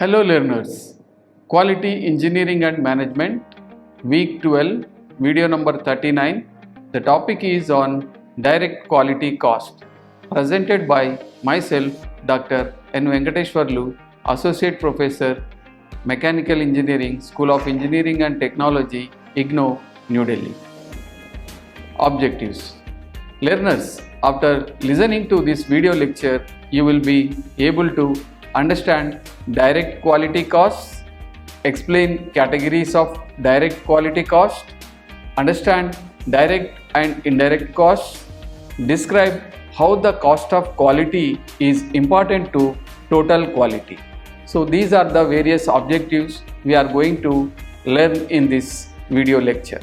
Hello learners, Quality Engineering and Management, Week 12, video number 39. The topic is on Direct Quality Cost, presented by myself, Dr. N. Venkateshwarlu, Associate Professor, Mechanical Engineering, School of Engineering and Technology, IGNOU, New Delhi. Objectives. Learners, after listening to this video lecture, you will be able to understand direct quality costs, explain categories of direct quality cost, understand direct and indirect costs, describe how the cost of quality is important to total quality. So these are the various objectives we are going to learn in this video lecture.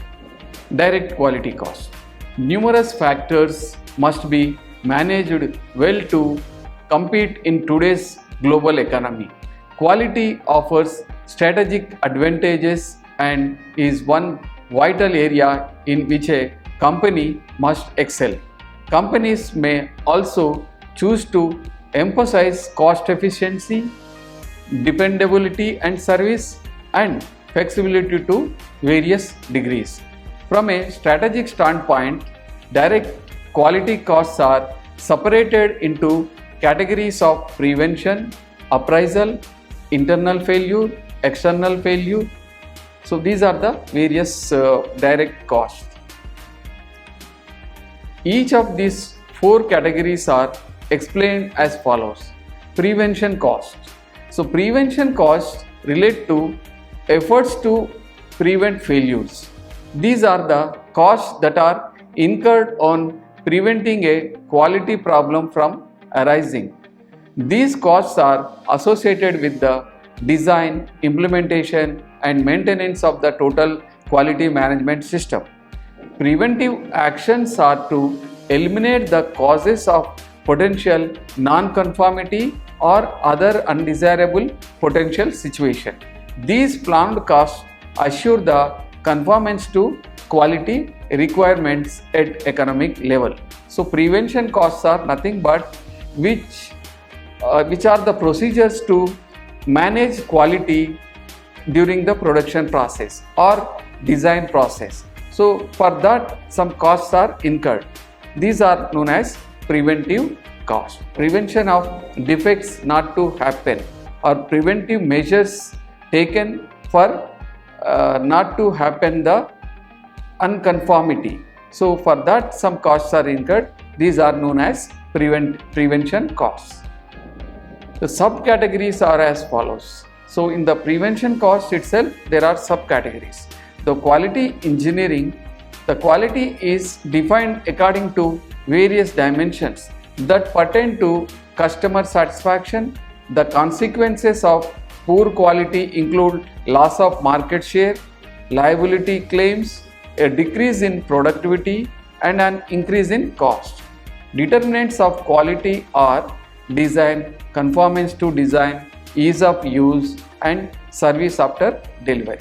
Direct quality cost. Numerous factors must be managed well to compete in today's global economy. Quality offers strategic advantages and is one vital area in which a company must excel. Companies may also choose to emphasize cost efficiency, dependability and service, and flexibility to various degrees. From a strategic standpoint, direct quality costs are separated into categories of prevention, appraisal, internal failure, external failure. So these are the various direct costs. Each of these four categories are explained as follows. Prevention costs. So prevention costs relate to efforts to prevent failures. These are the costs that are incurred on preventing a quality problem from arising. These costs are associated with the design, implementation, and maintenance of the total quality management system. Preventive actions are to eliminate the causes of potential non-conformity or other undesirable potential situation. These planned costs assure the conformance to quality requirements at economic level. So prevention costs are nothing but which are the procedures to manage quality during the production process or design process. So for that some costs are incurred. These are known as preventive costs. Prevention of defects not to happen or preventive measures taken for not to happen the unconformity. So for that some costs are incurred. These are known as prevention costs. The subcategories are as follows. So in the prevention cost itself there are subcategories. The quality engineering, the quality is defined according to various dimensions that pertain to customer satisfaction. The consequences of poor quality include loss of market share, liability claims, a decrease in productivity, and an increase in cost. Determinants of quality are design, conformance to design, ease of use, and service after delivery.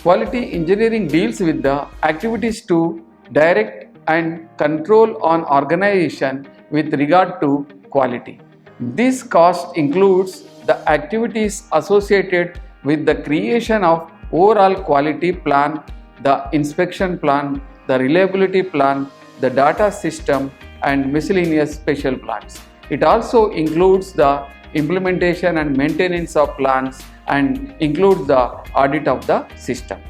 Quality engineering deals with the activities to direct and control on organization with regard to quality. This cost includes the activities associated with the creation of overall quality plan, the inspection plan, the reliability plan, the data system, and miscellaneous special plans. It also includes the implementation and maintenance of plans and includes the audit of the system.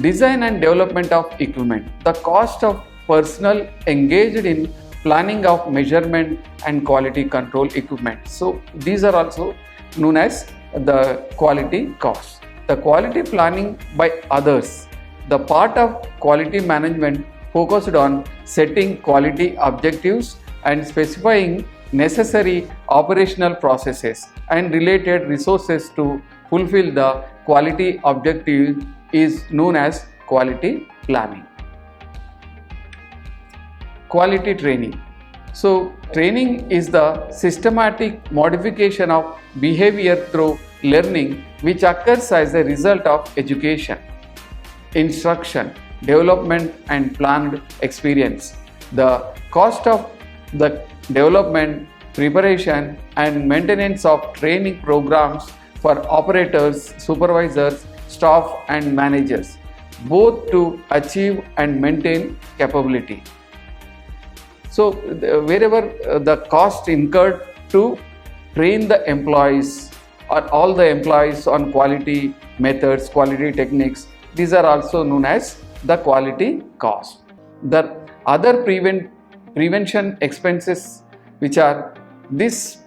Design and development of equipment. The cost of personnel engaged in planning of measurement and quality control equipment. So these are also known as the quality costs. The quality planning by others. The part of quality management focused on setting quality objectives and specifying necessary operational processes and related resources to fulfill the quality objective is known as quality planning. Quality training. So training is the systematic modification of behavior through learning which occurs as a result of education, instruction, development and planned experience. The cost of the development, preparation and maintenance of training programs for operators, supervisors, staff and managers, both to achieve and maintain capability. So wherever the cost incurred to train the employees or all the employees on quality methods, quality techniques, these are also known as the quality cost. The other prevention expenses, which are this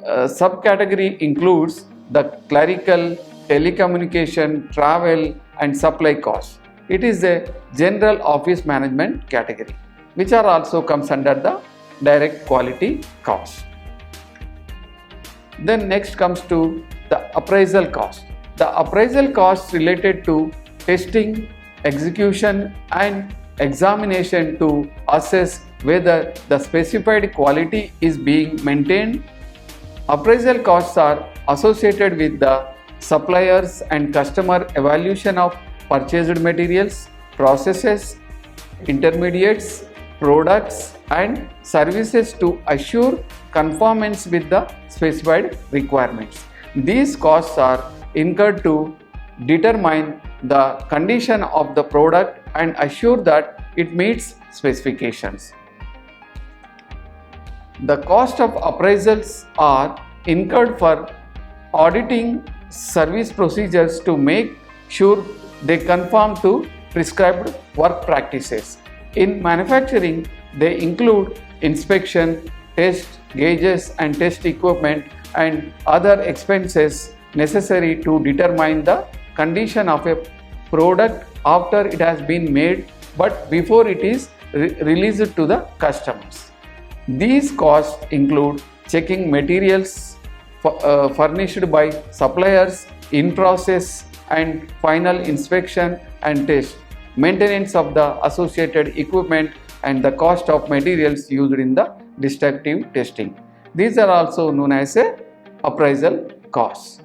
subcategory, includes the clerical, telecommunication, travel and supply costs. It is a general office management category, which are also comes under the direct quality cost. Then next comes to the appraisal cost. The appraisal costs related to testing, execution and examination to assess whether the specified quality is being maintained. Appraisal costs are associated with the suppliers and customer evaluation of purchased materials, processes, intermediates, products and services to assure conformance with the specified requirements. These costs are incurred to determine the condition of the product and assure that it meets specifications. The cost of appraisals are incurred for auditing service procedures to make sure they conform to prescribed work practices. In manufacturing, they include inspection, test gauges and test equipment and other expenses necessary to determine the condition of a product after it has been made but before it is released to the customers. These costs include checking materials furnished by suppliers in process and final inspection and test, maintenance of the associated equipment and the cost of materials used in the destructive testing. These are also known as a appraisal costs.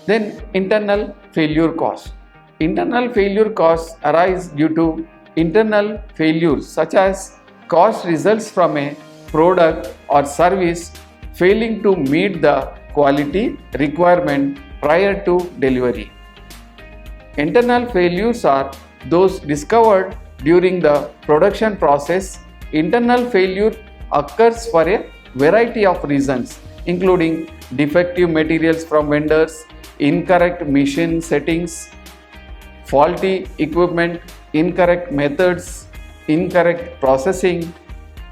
Then internal failure costs. Internal failure costs arise due to internal failures such as cost results from a product or service failing to meet the quality requirement prior to delivery. Internal failures are those discovered during the production process. Internal failure occurs for a variety of reasons, including defective materials from vendors, incorrect machine settings, faulty equipment, incorrect methods, incorrect processing,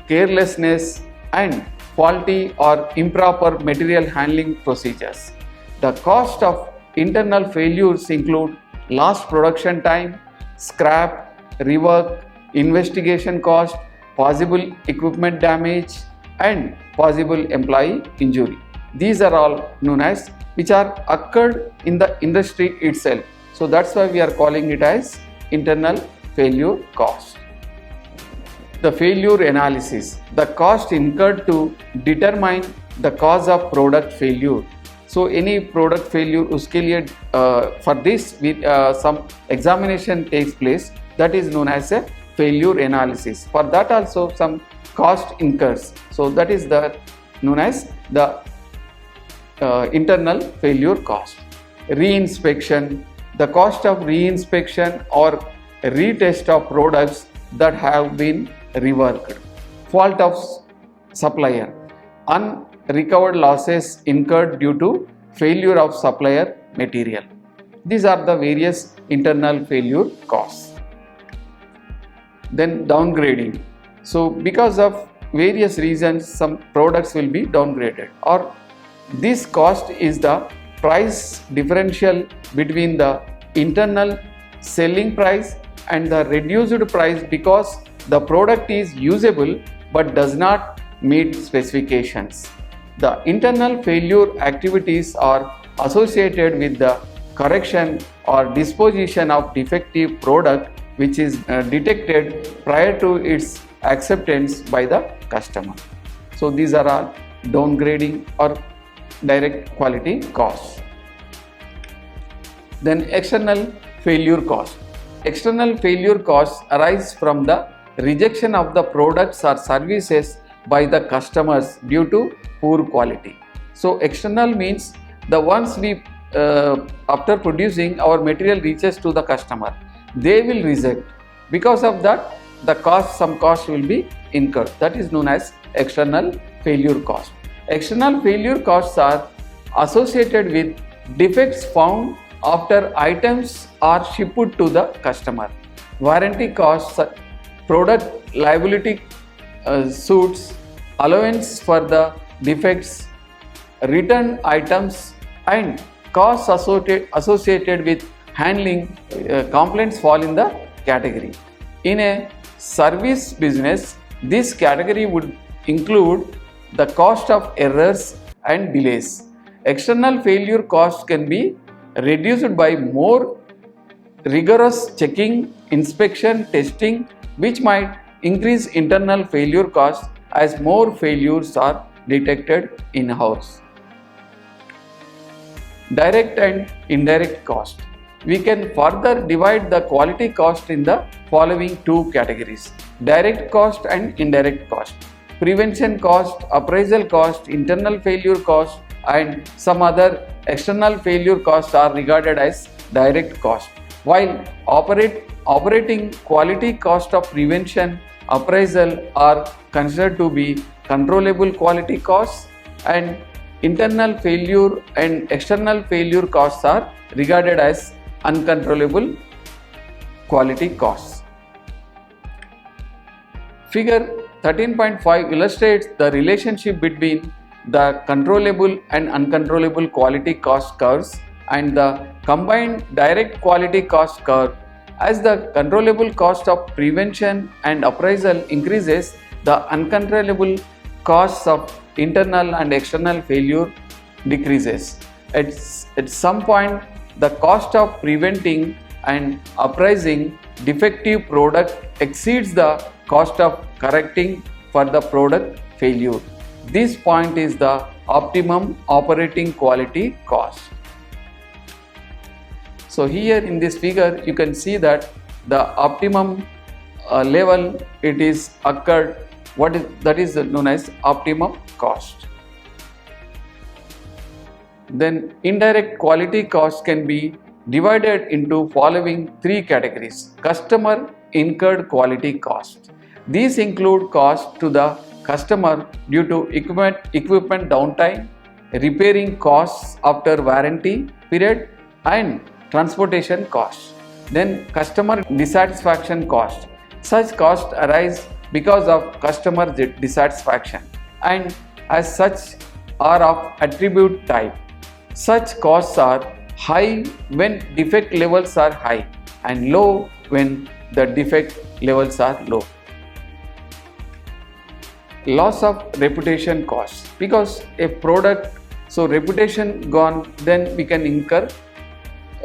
carelessness, and faulty or improper material handling procedures. The cost of internal failures include lost production time, scrap, rework, investigation cost, possible equipment damage, and possible employee injury. These are all known as which are occurred in the industry itself. So that's why we are calling it as internal failure cost. The failure analysis. The cost incurred to determine the cause of product failure. So any product failure उसके लिए for this some examination takes place, that is known as a failure analysis. For that also some cost incurs. So that is the known as the internal failure cost. Reinspection. The cost of reinspection or retest of products that have been reworked. Fault of supplier. Unrecovered losses incurred due to failure of supplier material. These are the various internal failure costs. Then downgrading. So because of various reasons some products will be downgraded, or this cost is the price differential between the internal selling price and the reduced price because the product is usable but does not meet specifications. The internal failure activities are associated with the correction or disposition of defective product which is detected prior to its acceptance by the customer. So these are all downgrading or direct quality costs. Then external failure cost. External failure costs arise from the rejection of the products or services by the customers due to poor quality. So external means the ones we after producing our material reaches to the customer, they will reject. Because of that, some cost will be incurred. That is known as external failure cost. External failure costs are associated with defects found after items are shipped to the customer. Warranty costs, product liability suits, allowance for the defects, return items, and costs associated with handling complaints fall in the category. In a service business, this category would include the cost of errors and delays. External failure costs can be reduced by more rigorous checking, inspection, testing, which might increase internal failure costs as more failures are detected in-house. Direct and indirect cost. We can further divide the quality cost in the following two categories: direct cost and indirect cost. Prevention cost, appraisal cost, internal failure cost, and some other external failure costs are regarded as direct cost, while operating quality cost of prevention, appraisal are considered to be controllable quality costs, and internal failure and external failure costs are regarded as uncontrollable quality costs. Figure 13.5 illustrates the relationship between the controllable and uncontrollable quality cost curves and the combined direct quality cost curve. As the controllable cost of prevention and appraisal increases, the uncontrollable costs of internal and external failure decreases. At some point, the cost of preventing and appraising defective product exceeds the cost of correcting for the product failure. This point is the optimum operating quality cost. So here in this figure you can see that the optimum level it is occurred, that is known as optimum cost. Then indirect quality cost can be divided into following three categories: customer incurred quality cost. These include cost to the customer due to equipment downtime, repairing costs after warranty period, and transportation costs. Then customer dissatisfaction cost. Such costs arise because of customer dissatisfaction and as such are of attribute type. Such costs are high when defect levels are high and low when the defect levels are low. Loss of reputation costs. Because a product, so reputation gone, then we can incur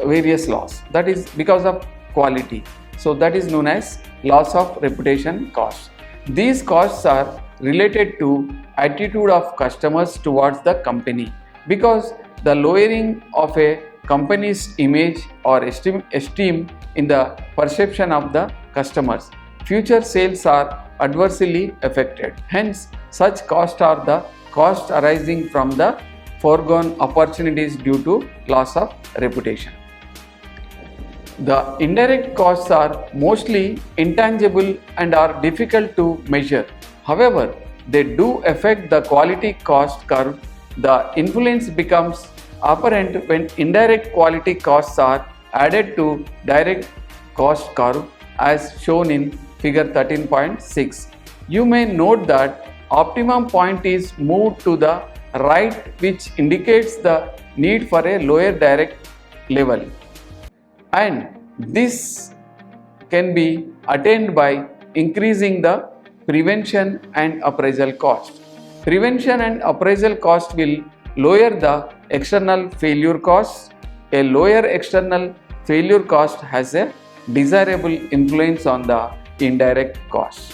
various loss. That is because of quality. So that is known as loss of reputation costs. These costs are related to attitude of customers towards the company, because the lowering of a company's image or esteem in the perception of the customers, future sales are adversely affected. Hence, such costs are the costs arising from the foregone opportunities due to loss of reputation. The indirect costs are mostly intangible and are difficult to measure. However, they do affect the quality cost curve. The influence becomes apparent when indirect quality costs are added to direct cost curve as shown in figure 13.6. You may note that optimum point is moved to the right, which indicates the need for a lower direct level, and this can be attained by increasing the prevention and appraisal cost. Prevention and appraisal cost will lower the external failure costs. A lower external failure cost has a desirable influence on the indirect cost.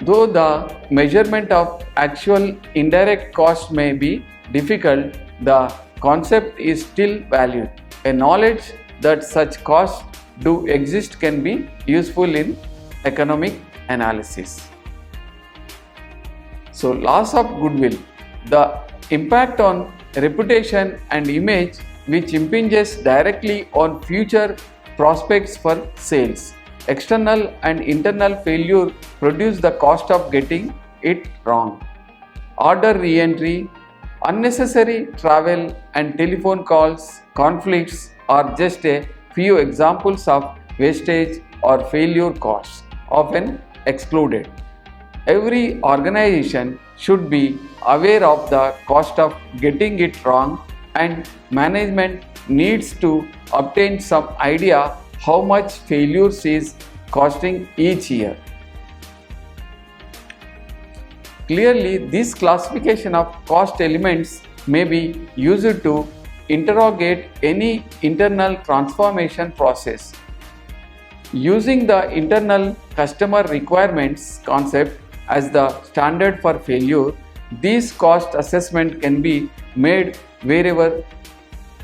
Though the measurement of actual indirect cost may be difficult, the concept is still valid. A knowledge that such costs do exist can be useful in economic analysis. So loss of goodwill, the impact on reputation and image which impinges directly on future prospects for sales. External and internal failure produce the cost of getting it wrong. Order re-entry, unnecessary travel and telephone calls, conflicts are just a few examples of wastage or failure costs, often excluded. Every organization should be aware of the cost of getting it wrong, and management needs to obtain some idea how much failures is costing each year. Clearly, this classification of cost elements may be used to interrogate any internal transformation process. Using the internal customer requirements concept as the standard for failure, these cost assessment can be made wherever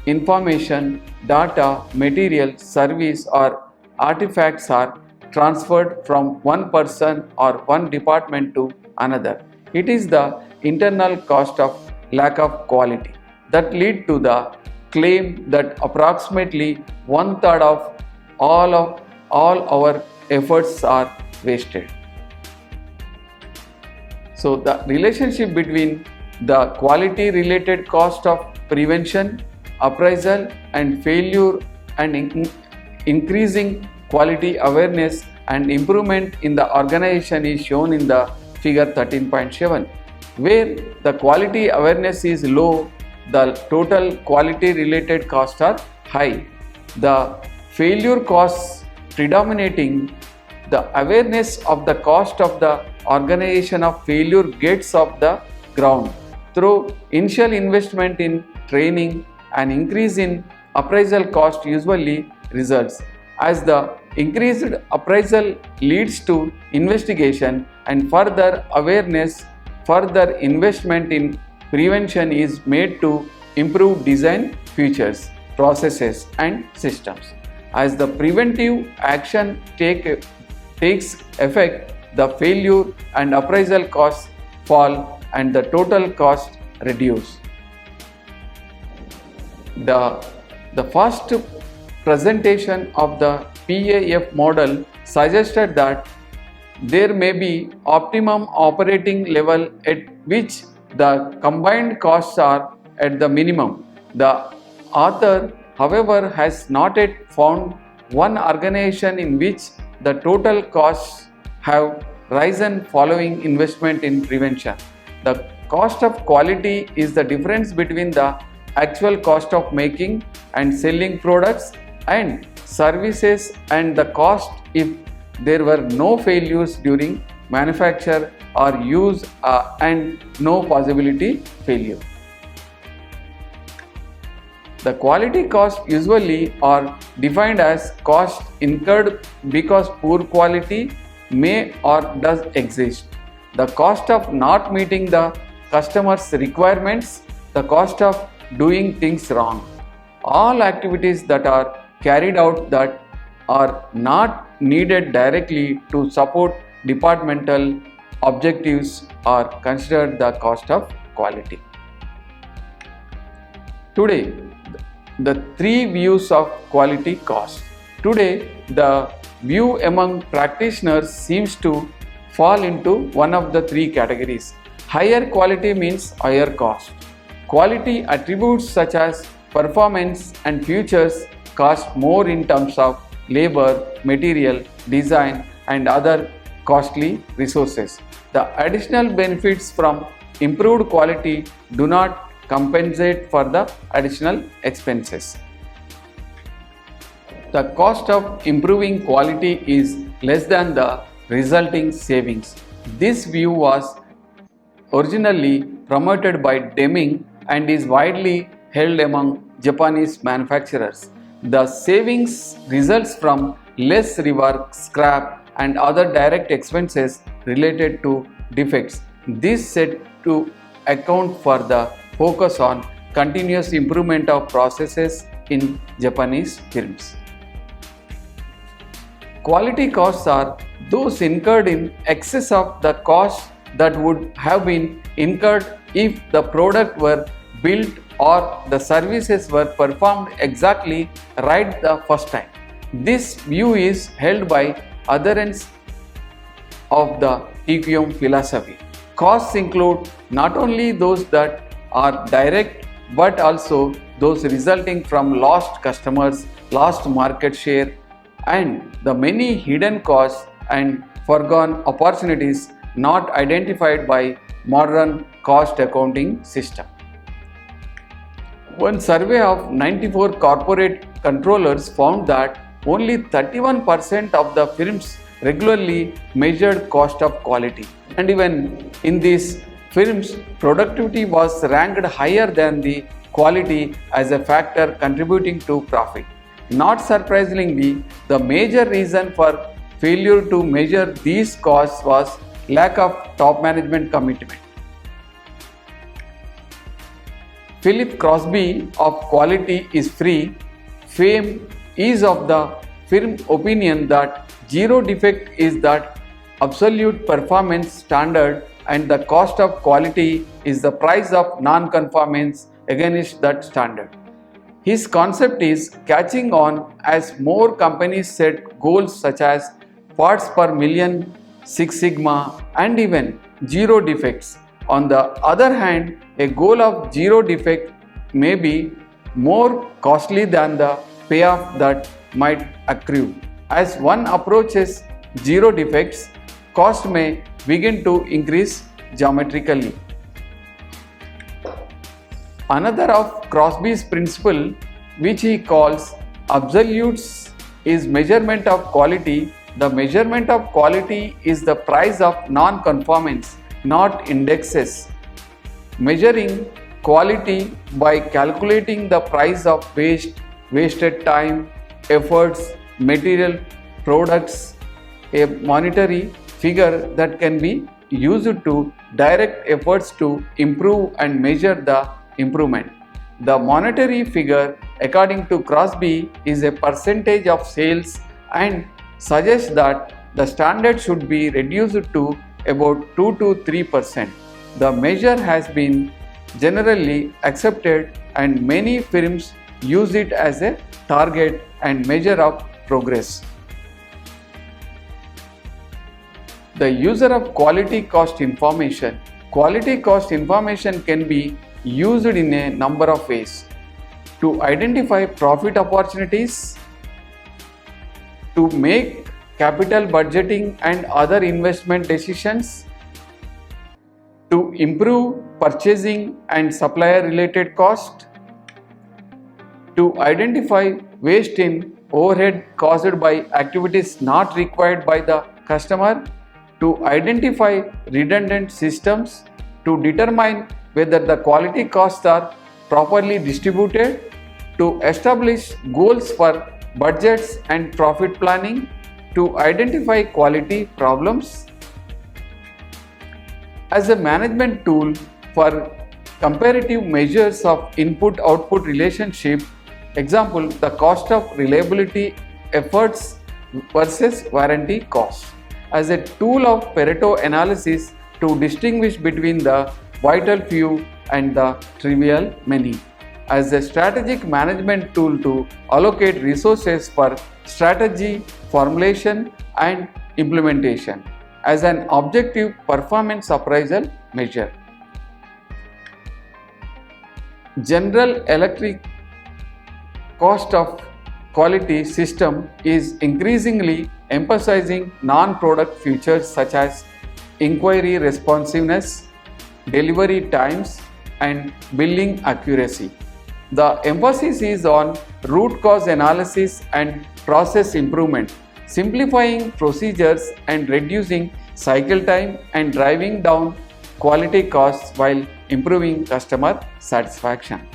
information, data, material, service or artifacts are transferred from one person or one department to another. It is the internal cost of lack of quality that lead to the claim that approximately 1/3 of all our efforts are wasted. So the relationship between the quality related cost of prevention, appraisal and failure and increasing quality awareness and improvement in the organization is shown in the figure 13.7. Where the quality awareness is low, the total quality related costs are high. The failure costs predominating, the awareness of the cost of the organization of failure gets off the ground through initial investment in training. An increase in appraisal cost usually results, as the increased appraisal leads to investigation and further awareness. Further investment in prevention is made to improve design features, processes and systems. As the preventive action takes effect, the failure and appraisal costs fall and the total cost reduce. The first presentation of the PAF model suggested that there may be optimum operating level at which the combined costs are at the minimum. The author, however, has not yet found one organization in which the total costs have risen following investment in prevention. The cost of quality is the difference between the actual cost of making and selling products and services and the cost if there were no failures during manufacture or use and no possibility failure. The quality costs usually are defined as cost incurred because poor quality may or does exist, the cost of not meeting the customer's requirements, the cost of doing things wrong. All activities that are carried out that are not needed directly to support departmental objectives are considered the cost of quality. Today, the three views of quality cost. Today, the view among practitioners seems to fall into one of the three categories. Higher quality means higher cost. Quality attributes such as performance and features cost more in terms of labor, material, design and other costly resources. The additional benefits from improved quality do not compensate for the additional expenses. The cost of improving quality is less than the resulting savings. This view was originally promoted by Deming and is widely held among Japanese manufacturers. The savings results from less rework, scrap and other direct expenses related to defects. This said to account for the focus on continuous improvement of processes in Japanese firms. Quality costs are those incurred in excess of the cost that would have been incurred if the product were built or the services were performed exactly right the first time. This view is held by adherents of the TQM philosophy. Costs include not only those that are direct but also those resulting from lost customers, lost market share, and the many hidden costs and foregone opportunities not identified by modern cost accounting system. One survey of 94 corporate controllers found that only 31% of the firms regularly measured cost of quality, and even in these firms productivity was ranked higher than the quality as a factor contributing to profit. Not surprisingly, the major reason for failure to measure these costs was lack of top management commitment. Philip Crosby of Quality is Free fame is of the firm opinion that zero defect is that absolute performance standard and the cost of quality is the price of non-conformance against that standard. His concept is catching on as more companies set goals such as parts per million, Six Sigma, and even zero defects. On the other hand, a goal of zero defect may be more costly than the payoff that might accrue. As one approaches zero defects, cost may begin to increase geometrically. Another of Crosby's principle, which he calls absolutes, is measurement of quality. The measurement of quality is the price of non-conformance, not indexes. Measuring quality by calculating the price of waste, wasted time, efforts, material, products, a monetary figure that can be used to direct efforts to improve and measure the improvement. The monetary figure, according to Crosby, is a percentage of sales and suggests that the standard should be reduced to about 2 to 3%. The measure has been generally accepted and many firms use it as a target and measure of progress. The user of quality cost information. Quality cost information can be used in a number of ways: to identify profit opportunities, to make capital budgeting and other investment decisions, to improve purchasing and supplier related cost, to identify waste in overhead caused by activities not required by the customer, to identify redundant systems, to determine whether the quality costs are properly distributed, to establish goals for budgets and profit planning, to identify quality problems. As a management tool for comparative measures of input-output relationship, example, the cost of reliability efforts versus warranty cost. As a tool of Pareto analysis to distinguish between the vital few and the trivial many. As a strategic management tool to allocate resources for strategy, formulation and implementation. As an objective performance appraisal measure. General Electric cost of quality system is increasingly emphasizing non-product features such as inquiry responsiveness, delivery times and billing accuracy. The emphasis is on root cause analysis and process improvement, simplifying procedures and reducing cycle time and driving down quality costs while improving customer satisfaction.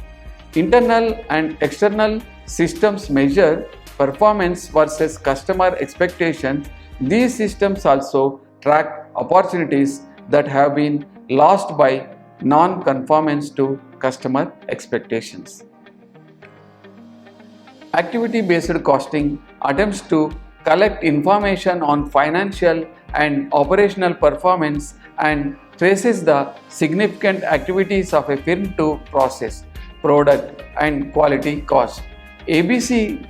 Internal and external systems measure performance versus customer expectations. These systems also track opportunities that have been lost by non-conformance to customer expectations. Activity-based costing attempts to collect information on financial and operational performance and traces the significant activities of a firm to process, product and quality cost. ABC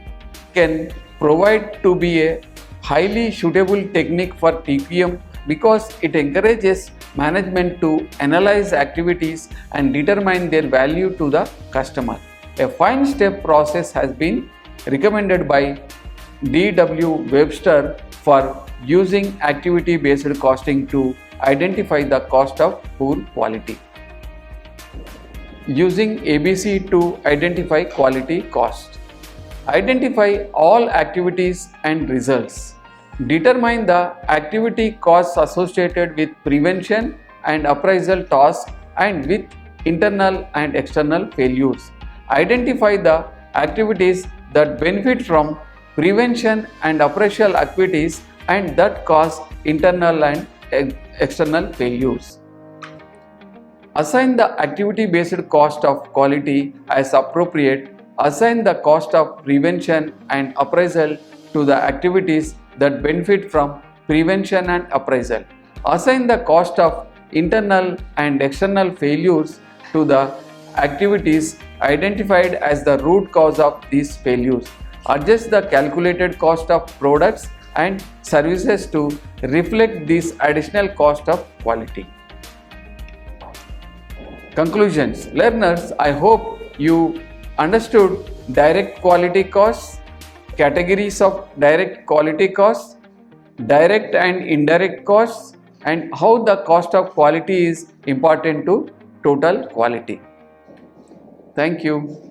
can provide to be a highly suitable technique for TQM because it encourages management to analyze activities and determine their value to the customer. A 5-step process has been recommended by D.W. Webster for using activity-based costing to identify the cost of poor quality. Using ABC to identify quality cost. Identify all activities and results. Determine the activity costs associated with prevention and appraisal tasks and with internal and external failures. Identify the activities that benefit from prevention and appraisal activities and that cause internal and external failures. Assign the activity-based cost of quality as appropriate. Assign the cost of prevention and appraisal to the activities that benefit from prevention and appraisal. Assign the cost of internal and external failures to the activities identified as the root cause of these failures. Adjust the calculated cost of products and services to reflect this additional cost of quality. Conclusions. Learners, I hope you understood direct quality costs, categories of direct quality costs, direct and indirect costs, and how the cost of quality is important to total quality. Thank you.